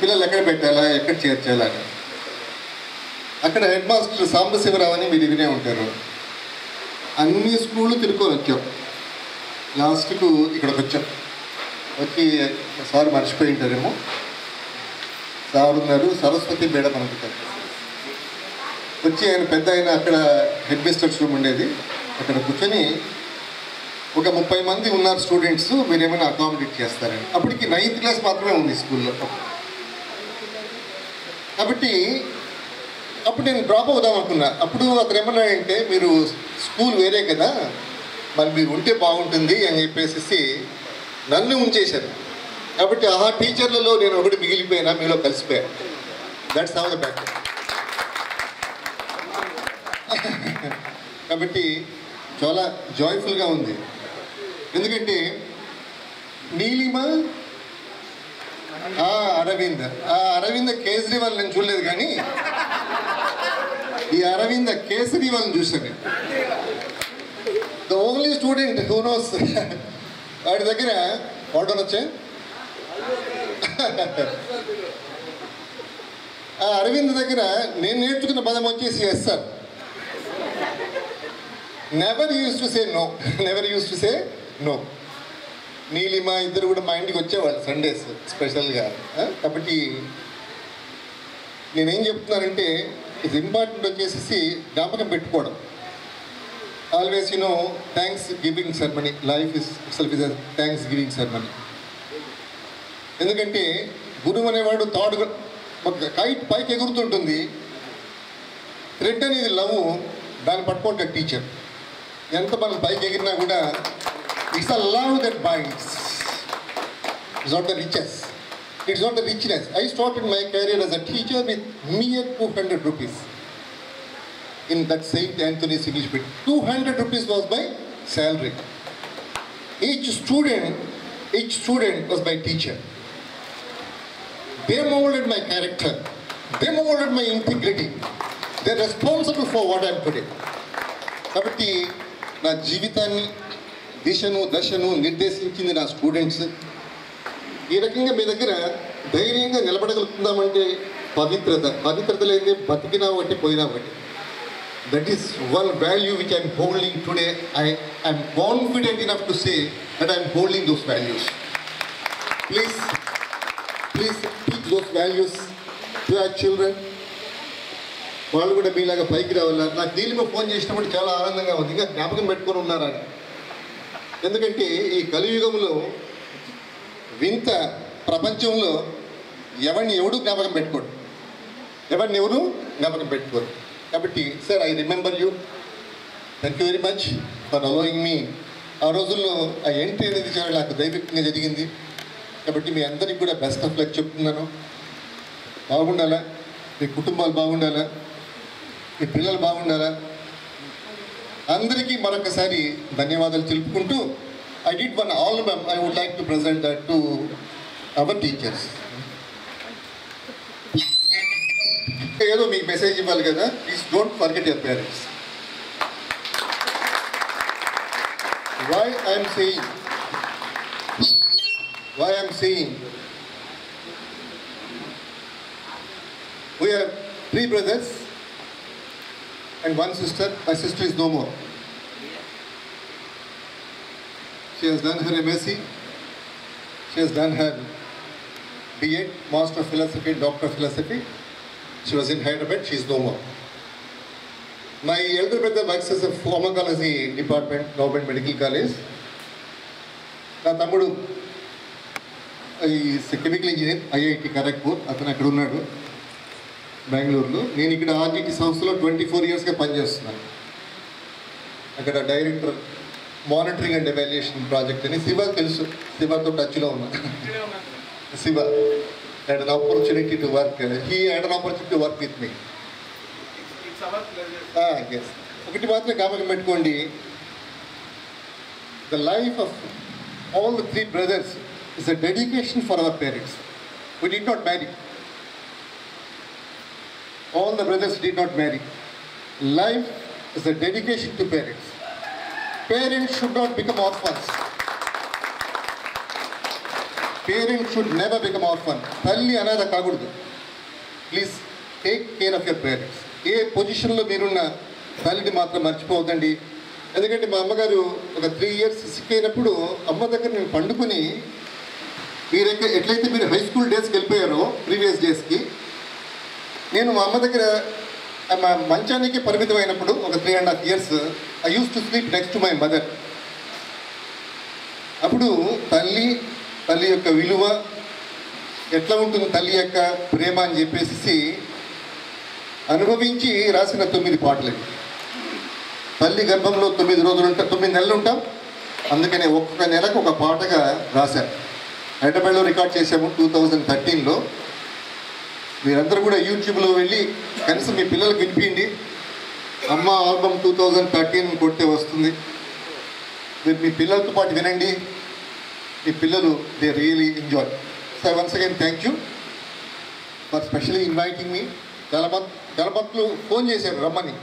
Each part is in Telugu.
పిల్లలు ఎక్కడ పెట్టాలా, ఎక్కడ చేర్చాలా అని. అక్కడ హెడ్ మాస్టర్ సాంబశివరావు అని మీరు వినే ఉంటారు. అన్ని స్కూళ్ళు తిరుక్కొని వచ్చాం. లాస్ట్కు ఇక్కడికి వచ్చాం. వచ్చి సార్ మర్చిపోయి ఉంటారేమో, సార్ ఉన్నారు, సరస్వతి మేడం అనుకుంటారు. వచ్చి ఆయన పెద్ద ఆయన అక్కడ హెడ్ మిస్టర్స్ రూమ్ ఉండేది, అక్కడ కూర్చొని ఒక 30 మంది ఉన్నారు స్టూడెంట్స్, మీరు ఏమైనా అకామిడేట్ చేస్తారని. అప్పటికి 9th క్లాస్ మాత్రమే ఉంది స్కూల్లో. కాబట్టి అప్పుడు నేను డ్రాప్ అవుదాం అనుకున్నా. అప్పుడు అతను ఏమన్నాడంటే, మీరు స్కూల్ వేరే కదా, మరి మీరు ఉంటే బాగుంటుంది అని చెప్పేసి నన్ను ఉంచేశారు. కాబట్టి ఆ టీచర్లలో నేను ఒకటి మిగిలిపోయినా, మీలో కలిసిపోయాను. That's how the back. కాబట్టి చాలా జాయ్ఫుల్గా ఉంది. ఎందుకంటే నీలిమ, అరవింద కేజ్రీవాల్ నేను చూడలేదు, కానీ ఈ అరవింద కేసరీవాల్ని చూశాను. The only student who knows. వాడి దగ్గర ఆర్డర్ వచ్చే ఆ అరవింద్ దగ్గర నేను నేర్చుకున్న పదం వచ్చేసి yes sir. Never use to say no, never use to say no. Neelima ఇద్దరు కూడా మా ఇంటికి వచ్చేవాళ్ళు సండేస్ స్పెషల్గా. కాబట్టి నేనేం చెప్తున్నానంటే, ఇది ఇంపార్టెంట్ వచ్చేసి జ్ఞాపకం పెట్టుకోవడం. Always thanks giving ceremony. Life is self is thanks giving ceremony. ఎందుకంటే గురువు అనేవాడు తాడు, ఒక కైట్ పైకి ఎగురుతుంటుంది, థ్రెడ్ అనేది లవ్, దాన్ని పట్టుకుంటాడు టీచర్. ఎంత మనం పైకి ఎగిరినా కూడా it's a love that binds. It's not the riches, it's not the richness. I started my career as a teacher with mere 200 rupees in that St. Anthony's English Medium. 200 rupees was my salary. Each student was my teacher. They molded my character. They molded my integrity. They're responsible for what I am today. కాబట్టి నా జీవితాన్ని దశను నిర్దేశించింది నా స్టూడెంట్స్. ఈ రకంగా మీ దగ్గర ధైర్యంగా నిలబడగలుగుతుందామంటే పవిత్రత లేదే బతికినా ఒకటి పోయినా ఒకటి. That is one value which I'm holding today. I'm confident enough to say that I'm holding those values. Please teach those values to our children. వాళ్ళు కూడా మీలాగా పైకి రావాల. నాకు నీలిమ ఫోన్ చేసినప్పుడు చాలా ఆనందంగా ఉంది, ఇంకా జ్ఞాపకం పెట్టుకొని ఉన్నారని. ఎందుకంటే ఈ కలియుగంలో వింత ప్రపంచంలో ఎవడు జ్ఞాపకం పెట్టుకోడు, ఎవరు జ్ఞాపకం పెట్టుకోరు. కాబట్టి sir, I remember you. Thank you very much for allowing me. ఆ రోజుల్లో ఆ ఎంట్రీ అనేది చాలా నాకు దైవికంగా జరిగింది. కాబట్టి మీ అందరికీ కూడా బెస్ట్ ఆఫ్ లక్ చెప్తున్నాను. బాగుండాలా, మీ కుటుంబాలు బాగుండాలా, మీ పిల్లలు బాగుండాలా. అందరికీ మరొకసారి ధన్యవాదాలు తెలుపుకుంటూ, I did one album. I would like to present that to our teachers. ఏదో మీకు మెసేజ్ ఇవ్వాలి కదా, please don't forget your parents. Why I am saying we have 3 brothers and 1 sister. My sister is no more. She has done her MSc. She has done her B.Ed, Master of Philosophy, Doctor of Philosophy. She was in Hyderabad. She is no more. My elder brother works as a pharmacology department, Government Medical College. నా తమ్ముడు కెమికల్ ఇంజనీర్, IIT ఖరగ్పూర్. అతను అక్కడ ఉన్నాడు బెంగళూరులో. నేను ఇక్కడ RGT సంస్థలో 24 yearsగా పనిచేస్తున్నాను. అక్కడ director monitoring and evaluation project అని. శివ తెలుసు, శివతో టచ్లో ఉన్నా. Shiva had an opportunity to work. He had an opportunity to work with me. It's our pleasure. Yes. ఒకటి మాత్రం జ్ఞాపకం పెట్టుకోండి, the life of all the 3 brothers is a dedication for our parents. We did not marry. All the brothers did not marry. Life is a dedication to parents. Parents should not become orphans. Parents should never become orphan. తల్లి అనాథ కాకూడదు. Please take care of your parents. ఏ పొజిషన్లో మీరున్న తల్లిని మాత్రం మర్చిపోవద్దండి. ఎందుకంటే మా అమ్మగారు ఒక 3 years సిక్ అయినప్పుడు అమ్మ దగ్గర నేను పండుకొని, మీరు ఎట్లయితే మీరు హై స్కూల్ డేస్కి వెళ్ళిపోయారో ప్రీవియస్ డేస్కి, నేను మా అమ్మ దగ్గర మా మంచానికి పరిమితం అయినప్పుడు ఒక 3.5 years I use to sleep next to my mother. అప్పుడు తల్లి యొక్క విలువ ఎట్లా ఉంటుంది, తల్లి యొక్క ప్రేమ అని చెప్పేసి అనుభవించి రాసిన 9 పాటలు. తల్లి గర్భంలో 9 రోజులు ఉంటాం, 9 నెలలు ఉంటాం. అందుకనే ఒక్కొక్క నెలకు ఒక పాటగా రాశాను. హైదరాబాద్లో రికార్డ్ చేసాము 2013లో. మీరందరూ కూడా యూట్యూబ్లో వెళ్ళి కనీసం మీ పిల్లలకు వినిపించండి. అమ్మ ఆల్బమ్ 2013 కొట్టే వస్తుంది. మీరు మీ పిల్లలతో పాటు వినండి. మీ పిల్లలు they really enjoy. So once again thank you for specially inviting me. చాలా భక్తులు ఫోన్ చేశారు రమ్మని.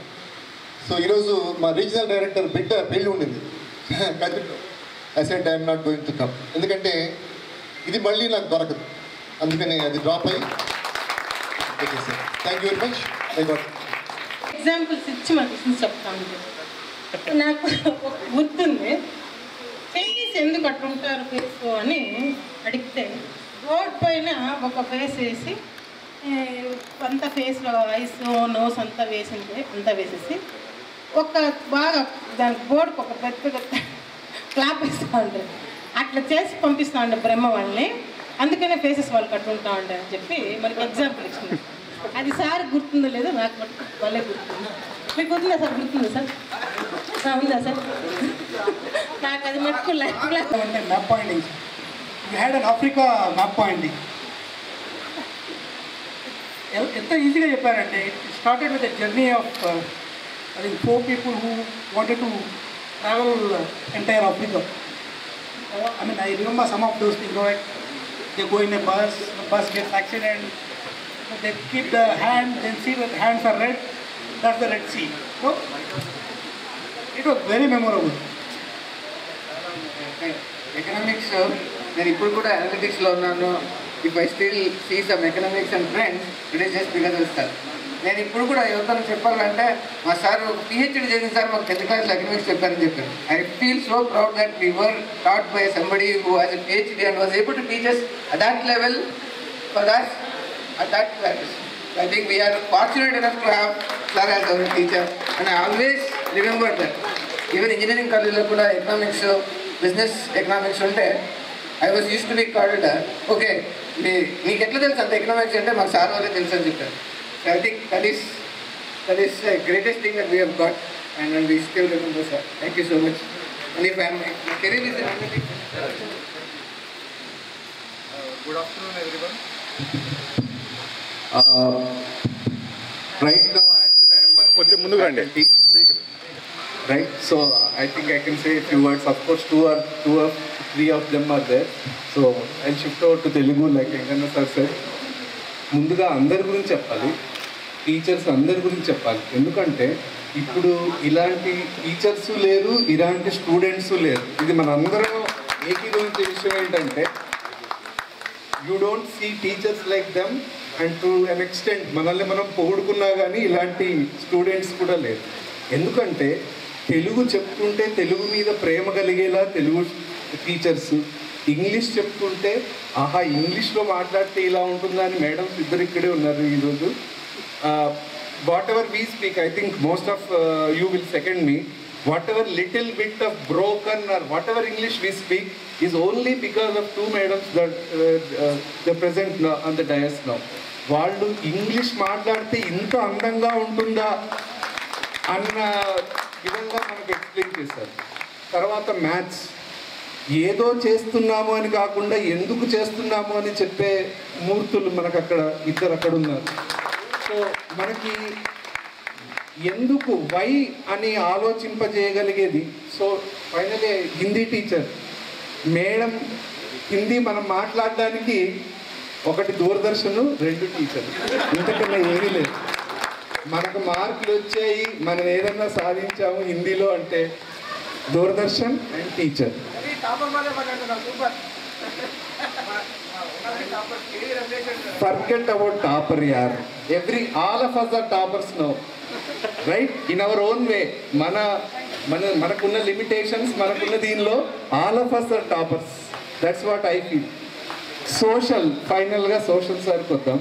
సో ఈరోజు మా రీజనల్ డైరెక్టర్ బిడ్డ పెళ్ళి ఉండింది కదిరిలో. I said I'm not going to come, ఎందుకంటే ఇది మళ్ళీ నాకు దొరకదు. అందుకని అది డ్రాప్ అయ్యి thank you very much. Examples ఇచ్చి మనకి చెప్తాను. నాకు గుర్తుంది, ఫేస్ ఎందుకు అట్లుంటారు ఫేస్ అని అడిగితే, రోడ్ పైన ఒక ఫేస్ వేసి అంత ఫేస్లో ఐస్ నోస్ అంతా వేసేసి ఒక బాగా దాని బోర్డుకి ఒక పెద్ద క్లాప్ ఇస్తూ ఉంటారు. అట్లా చేసి పంపిస్తూ ఉంటారు బ్రహ్మ వాళ్ళని. అందుకనే ఫేసెస్ వాళ్ళకి అట్లుంటా ఉంటాయి అని చెప్పి మనకి ఎగ్జాంపుల్ ఇచ్చింది. అది సార్ గుర్తుందో లేదో నాకు మటుకు వాళ్ళే గుర్తుంది. మీకు గుర్తుందా సార్? గుర్తుందా సార్? ఉందా సార్? నాకు అది మటుకు లైఫ్లో map pointing. You had an Africa map pointing. ఎంత ఈజీగా చెప్పారంటే, it started with a journey of I think 4 people who wanted to travel entire Africa. I mean, I remember some of those things, right? They go in a bus, the bus gets accident, they keep the hand, then see that the hands are red, that's the Red Sea. So, it was very memorable. Economics, నేను ఇప్పుడు కూడా అనలిటిక్స్లో ఉన్నాను. If I still see some economics and friends, it is just because of sir. నేను ఇప్పుడు కూడా యువతను చెప్పాలంటే, మా సార్ పిహెచ్డి చేసిన సార్ మాకు 10th class ఎకనామిక్స్ చెప్పారని చెప్పారు. I feel so proud that we were taught by somebody who has a PhD and was able to teach us at that level for us at that class. I think we are fortunate enough to have sir as our teacher, and I always remember that. Even engineering కాలేజీలో కూడా ఎకనామిక్స్, బిజినెస్ ఎకనామిక్స్ ఉంటే I was used to be called, okay నీకు ఎట్లా తెలుసు అంత ఎకనామిక్స్ అంటే మాకు సార్ వాళ్ళే తెలుసు అని చెప్పారు. So I think that is the greatest thing that we have got, and we still remember, sir. Thank you so much. And if my career is in analytics. Good afternoon, everyone. Right now, actually, I am working in faculty. Right, so I think I can say a few words. Of course, two or three of them are there. So I'll shift over to Telugu, like Enganna sir said. ముందుగా అందరి గురించి చెప్పాలి, టీచర్స్ అందరి గురించి చెప్పాలి. ఎందుకంటే ఇప్పుడు ఇలాంటి టీచర్స్ లేరు, ఇలాంటి స్టూడెంట్స్ లేరు. ఇది మన అందరం ఏకీభవించే విషయం ఏంటంటే, you don't see teachers like them, and to an extent మనల్ని మనం పొగుడుకున్నా కానీ ఇలాంటి స్టూడెంట్స్ కూడా లేరు. ఎందుకంటే తెలుగు చెప్తుంటే తెలుగు మీద ప్రేమ కలిగేలా తెలుగు టీచర్స్, ఇంగ్లీష్ చెప్తుంటే ఆహా ఇంగ్లీష్లో మాట్లాడితే ఇలా ఉంటుందా అని మేడమ్స్ ఇద్దరు ఇక్కడే ఉన్నారు ఈరోజు. Whatever we speak, I think most of you will second me, whatever little bit of broken or whatever English we speak is only because of 2 madams that the present on the dais now. వాళ్ళు ఇంగ్లీష్ మాట్లాడితే ఇంత అందంగా ఉంటుందా అన్న విధంగా మనకు ఎక్స్ప్లెయిన్ చేశారు. తర్వాత మ్యాథ్స్, ఏదో చేస్తున్నాము అని కాకుండా ఎందుకు చేస్తున్నాము అని చెప్పే మూర్తులు మనకు అక్కడ ఇద్దరు అక్కడ ఉన్నారు. సో మనకి ఎందుకు వై అని ఆలోచింపజేయగలిగేది. So finally Hindi teacher madam, Hindi మనం మాట్లాడడానికి ఒకటి దూరదర్శన్, 2 టీచర్, ఇంతకన్నా ఏమీ లేదు. మనకు మార్కులు వచ్చాయి, మనం ఏదన్నా సాధించాము హిందీలో అంటే Doordarshan and teacher. Forget about topper, yaar. All of us are toppers now, right? In our own way. Manakunna limitations, manakunna deenlo, all of us are toppers. That's what I feel. Social, final ga social sir kodam.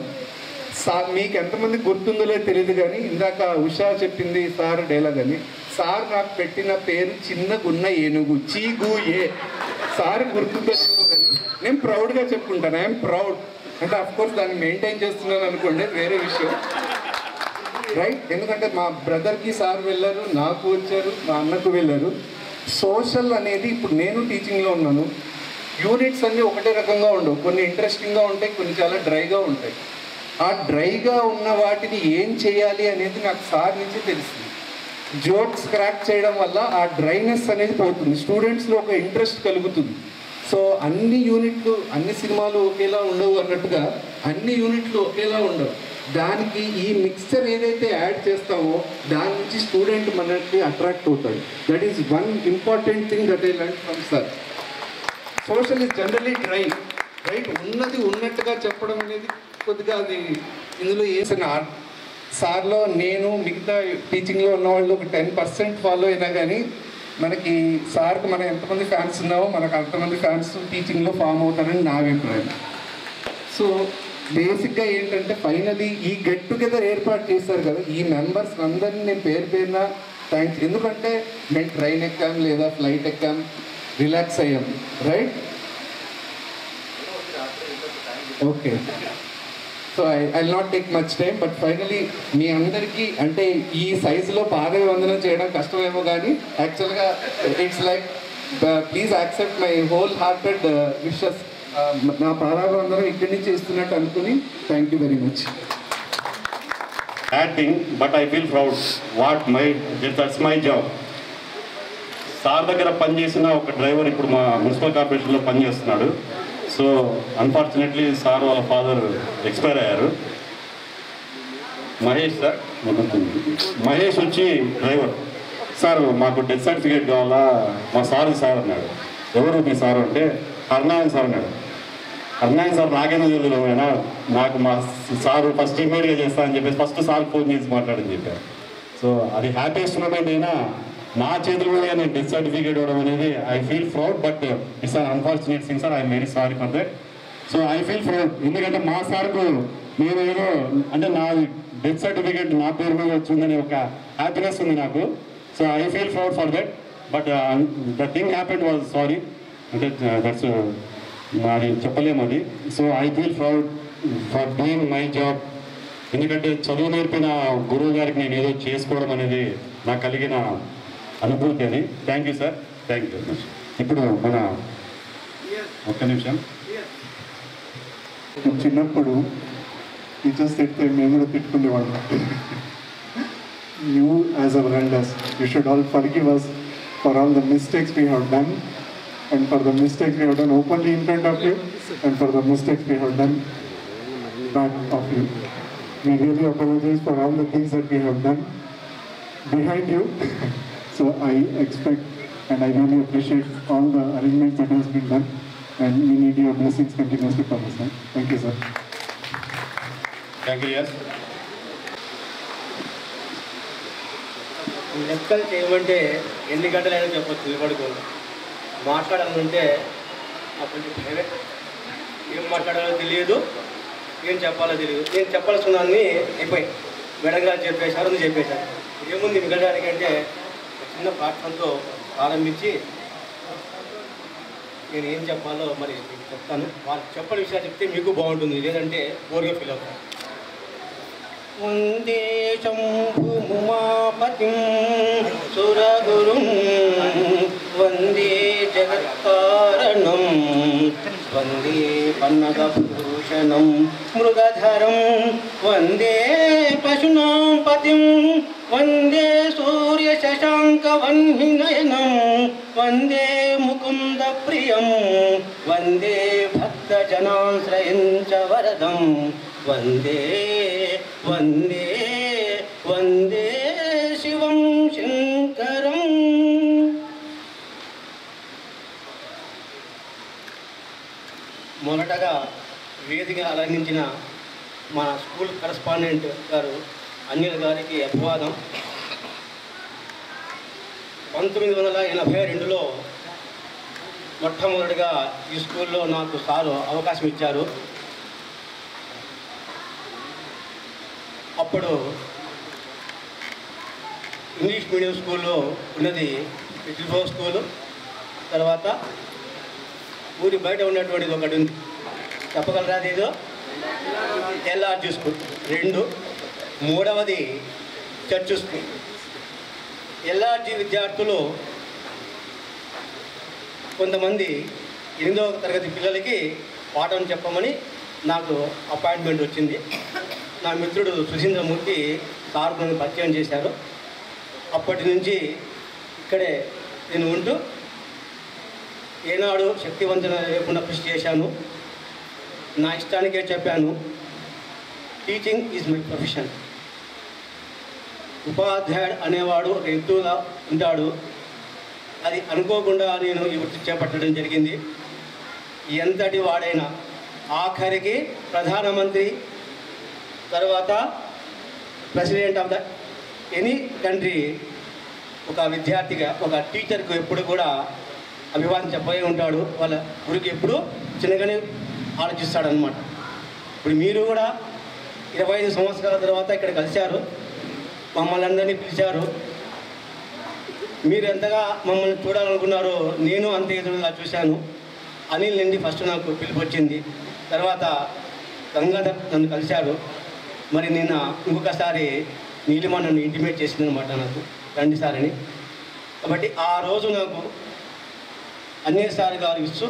మీకు ఎంతమంది గుర్తుందో తెలియదు కానీ ఇందాక ఉషా చెప్పింది సార్ డైలాగ్ అని. సార్ నాకు పెట్టిన పేరు చిన్నగున్న ఏనుగు, చీగు ఏ. సార్ గుర్తుందో నేను ప్రౌడ్గా చెప్పుకుంటాను. I'm proud. అంటే అఫ్కోర్స్ దాన్ని మెయింటైన్ చేస్తున్నాను అనుకోండి, వేరే విషయం, రైట్? ఎందుకంటే మా బ్రదర్కి సార్ వెళ్ళారు, నాకు వచ్చారు, మా అన్నకు వెళ్ళారు. సోషల్ అనేది ఇప్పుడు నేను టీచింగ్లో ఉన్నాను. యూనిట్స్ అన్నీ ఒకటే రకంగా ఉండవు. కొన్ని ఇంట్రెస్టింగ్గా ఉంటాయి, కొన్ని చాలా డ్రైగా ఉంటాయి. ఆ డ్రైగా ఉన్న వాటిని ఏం చేయాలి అనేది నాకు సార్ నుంచి తెలిసింది. జోక్స్ క్రాక్ చేయడం వల్ల ఆ డ్రైనెస్ అనేది పోతుంది, స్టూడెంట్స్లో ఒక ఇంట్రెస్ట్ కలుగుతుంది. సో అన్ని యూనిట్లు, అన్ని సినిమాలు ఒకేలా ఉండవు అన్నట్టుగా అన్ని యూనిట్లు ఒకేలా ఉండవు. దానికి ఈ మిక్స్చర్ ఏదైతే యాడ్ చేస్తామో దాని నుంచి స్టూడెంట్ మనకి అట్రాక్ట్ అవుతాడు. That is one important thing that I learn from sir. Social is generally dry, right? ఉన్నది ఉన్నట్టుగా చెప్పడం అనేది కొద్దిగా అది ఇందులో వేసిన సార్లో నేను మిగతా టీచింగ్లో ఉన్న వాళ్ళు ఒక 10% ఫాలో అయినా కానీ మనకి సార్కి మనం ఎంతమంది ఫ్యాన్స్ ఉన్నామో మనకు అంతమంది ఫ్యాన్స్ టీచింగ్లో ఫామ్ అవుతారని నా అభిప్రాయం. సో బేసిక్గా ఏంటంటే ఫైనలీ ఈ గెట్ టుగెదర్ ఏర్పాటు చేశారు కదా, ఈ మెంబర్స్ అందరినీ నేను పేరు పేరున థ్యాంక్స్. ఎందుకంటే మేము ట్రైన్ ఎక్కాం లేదా ఫ్లైట్ ఎక్కాం, రిలాక్స్ అయ్యాం, right? Okay. So I not take much time, but finally మీ అందరికీ అంటే ఈ సైజులో పాదవందనం చేయడం కష్టమేమో కానీ యాక్చువల్గా it's like please accept my whole hearted wishes. నా పాదాభివందనం ఇక్కడి నుంచి ఇస్తున్నట్టు అనుకుని thank you very much. Acting but I feel proud that's my job. Sir దగ్గర పనిచేసిన ఒక డ్రైవర్ ఇప్పుడు మా మున్సిపల్ కార్పొరేషన్లో పనిచేస్తున్నాడు. సో అన్ఫార్చునేట్లీ సార్ వాళ్ళ ఫాదర్ ఎక్స్పైర్ అయ్యారు. మహేష్ సార్, మహేష్ వచ్చి డ్రైవర్. సార్ మాకు డెత్ సర్టిఫికేట్ కావాలా, మా సార్ అన్నాడు. ఎవరు మీ సార్ అంటే హర్నాయన్ సార్ అన్నాడు. హర్నాయన్ సార్ నాకేమో తెలియదు అయినా నాకు మా సార్ ఫస్ట్ ఇమీడియట్గా చేస్తా అని చెప్పేసి ఫస్ట్ సార్ ఫోన్ చేసి మాట్లాడని చెప్పారు. సో అది హ్యాపీయెస్ట్ మూమెంట్ అయినా నా చేతుల మీద నేను డెత్ సర్టిఫికేట్ ఇవ్వడం అనేది I feel proud. But it's an unfortunate thing sir, I'm very sorry for that. So I feel proud ఎందుకంటే మా సార్కు నేను ఏదో అంటే నా డెత్ సర్టిఫికేట్ నా పేరు మీద వచ్చిందని ఒక హ్యాపీనెస్ ఉంది నాకు. So I feel proud for that. But the thing happened was sorry అంటే దట్స్ అది చెప్పలేము అది. So I feel proud for doing my job. ఎందుకంటే చదువు నేర్పిన గురువు గారికి నేను ఏదో చేసుకోవడం అనేది నాకు కలిగిన అనుభూతి అది. Thank you sir, thank you very much. ఇప్పుడు మన ఒక్క నిమిషం. చిన్నప్పుడు టీచర్స్ తిడితే మేము కూడా తిట్టుకునేవాళ్ళం. You as our elders, you should all forgive us for all the mistakes we have done, and for the mistakes we have done openly in front of you, and for the mistakes we have done back of you. We really apologize for all the things that we have done behind you. So I expect and I really appreciate all the arrangements that has been done, and we need your blessings continuously from us. Thank you, sir. Thank you. Yes, లెక్కలు చేయమంటే ఎన్ని గంటలైనా చెప్పచ్చు, నిలబడుకోండి. మాట్లాడాలంటే అప్పుడు భయమే. ఏం మాట్లాడాలో తెలియదు, ఏం చెప్పాలో తెలియదు. నేను చెప్పాల్సిన దాన్ని అయిపోయి మేడం గారు చెప్పేశారు, నువ్వు చెప్పేశారు. ఏముంది మిగలడానికి అంటే చిన్న పాఠంతో ప్రారంభించి నేను ఏం చెప్పాలో మరి మీకు చెప్తాను. వాళ్ళు చెప్పని విషయాలు చెప్తే మీకు బాగుంటుంది, లేదంటే బోర్గా ఫీల్ అవుతాను. వందే శంభుముమాపతిం సురగురుం వందే జగత్కారణం వందే పన్నగభూషణం మృగధరం వందే పశూనాం పతిం వందే సూర్యశశాంకవన్హినయనం వందే ముకుంద ప్రియం వందే భక్తజనాశ్రయంచ వరదం వందే వందే వందే శివం శంకరం. మొదటగా రంగించిన మా స్కూల్ కరస్పాండెంట్ గారు అనిల్ గారికి అభివాదం. 1982లో మొట్టమొదటిగా ఈ స్కూల్లో నాకు సారు అవకాశం ఇచ్చారు. అప్పుడు ఇంగ్లీష్ మీడియం స్కూల్లో ఉన్నది లిటిల్ స్కూలు, తర్వాత ఊరి బయట ఉన్నటువంటిది ఒకటి ఉంది, చెప్పగలరా? అదేదో ఎల్ఆర్జీ స్కూల్ 2, మూడవది చర్చ్ స్కూల్. ఎల్ఆర్జీ విద్యార్థులు కొంతమంది 8వ తరగతి పిల్లలకి పాఠం చెప్పమని నాకు అపాయింట్మెంట్ వచ్చింది. నా మిత్రుడు సుధీంద్రమూర్తి సార్ నన్ను పరిచయం చేశారు. అప్పటి నుంచి ఇక్కడే నేను ఉంటూ ఏనాడు శక్తివంచన లేకుండా కృషి చేశాను. నా ఇష్టానికే చెప్పాను, టీచింగ్ ఈజ్ మై ప్రొఫెషన్. ఉపాధ్యాయుడు అనేవాడు ఎత్తుగా ఉంటాడు. అది అనుకోకుండా నేను ఈ వృత్తి చేపట్టడం జరిగింది. ఎంతటి వాడైనా ఆఖరికి ప్రధానమంత్రి, తర్వాత president of the any country ఒక విద్యార్థిగా, ఒక టీచర్కు ఎప్పుడు కూడా అభివాదం చెప్పే ఉంటాడు. వాళ్ళ గురికి ఎప్పుడు చిన్నగానే ఆలోచిస్తాడనమాట. ఇప్పుడు మీరు కూడా 25 సంవత్సరాల తర్వాత ఇక్కడ కలిశారు, మమ్మల్ని అందరినీ పిలిచారు. మీరు ఎంతగా మమ్మల్ని చూడాలనుకున్నారో నేను అంత ఎదురుగా చూశాను. అనిల్ నుండి ఫస్ట్ నాకు పిలుపు వచ్చింది, తర్వాత గంగాధర్ నన్ను కలిశారు. మరి నిన్న ఇంకొకసారి నీలిమ నన్ను ఇంటిమేట్ చేసింది అనమాట, నాకు రండి సార్ అని. కాబట్టి ఆ రోజు నాకు అనిల్ సార్ గారు ఇస్తూ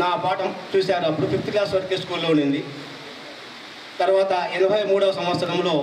నా పాఠం చూశారు. అప్పుడు 5th క్లాస్ వరకే స్కూల్లో ఉండింది. తర్వాత 83వ సంవత్సరంలో